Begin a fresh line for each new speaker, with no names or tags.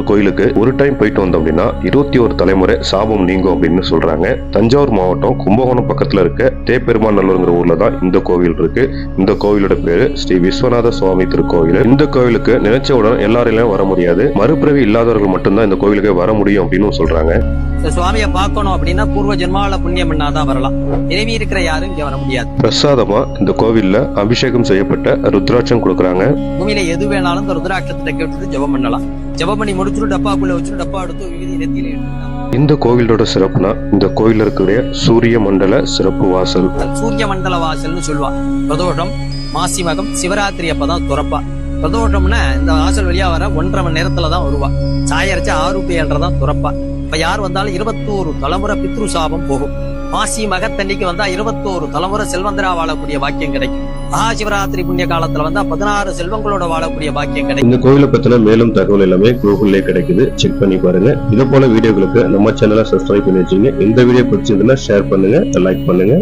ஒரு கோயிலுக்கு ஒரு டைம் போயிட்டு வந்தோம் அப்படின்னா 21 தலைமுறை சாபம் நீங்கும் அப்படின்னு சொல்றாங்க. தஞ்சாவூர் மாவட்டம் கும்பகோணம் பக்கத்துல இருக்க தேப்பெருமாநல்லூர்ங்கிற ஊர்ல தான் இந்த கோவில் இருக்கு. இந்த கோவிலோட பேரு ஸ்ரீ விஸ்வநாத சுவாமி திருக்கோவில். இந்த கோவிலுக்கு நினைச்சவுடன் எல்லாரையும் வர முடியாது. மறுபிறவி இல்லாதவர்கள் மட்டும்தான் இந்த கோவிலுக்கு வர முடியும் அப்படின்னு சொல்றாங்க.
சுவாமியை பார்க்கணும் அப்படின்னா பூர்வ ஜென்மாவில புண்ணியம் பண்ணாதான் வரலாம். நினைவி இருக்கிற யாரும் இங்க வர முடியாது.
பிரசாதமா இந்த கோவில்ல அபிஷேகம் செய்யப்பட்ட ருத்ராட்சம் கொடுக்கறாங்க.
பூமியில எது வேணாலும் இந்த ருத்ராட்சத்தை கேட்டு ஜெபம் பண்ணலாம். ஜெபம் பண்ணி முடிச்சுட்டு டப்பாக்குள்ள வச்சுட்டு டப்பா எடுத்து விபூதி நெத்தியில எடுத்துக்கலாம்.
இந்த கோவிலோட சிறப்புனா இந்த கோயில்ல இருக்கிற சூரிய மண்டல சிறப்பு வாசல்.
சூரிய மண்டல வாசல்னு சொல்லுவா. பிரதோஷம், மாசி மகம், சிவராத்திரி அப்பதான் துறப்பா. பிரதோஷம்னா இந்த வாசல் வழியா வர 1.5 மணி நேரத்துலதான் வருவா. சாயரிச்சு 6 to 7 தான் துறப்பா. இப்ப யார் வந்தாலும் 21 தலைமுறை பித்ரு சாபம் போகும். மாசி மகத்தன்னைக்கு வந்தா 21 தலைமுறை செல்வந்தரா வாழக்கூடிய பாக்கியம் கிடைக்கும். மகாசிவராத்திரி புண்ணிய காலத்துல வந்தா 16 செல்வங்களோட வாழக்கூடிய பாக்கியம் கிடைக்கும்.
இந்த கோயிலை பத்தின மேலும் தகவல் எல்லாமே கூகுள்லயே கிடைக்குது. செக் பண்ணி பாருங்க. இதை போல வீடியோக்களுக்கு நம்ம சேனலை சப்ஸ்கிரைப் பண்ணி வச்சுங்க. இந்த வீடியோ பிடிச்சிருந்தா ஷேர் பண்ணுங்க, லைக் பண்ணுங்க.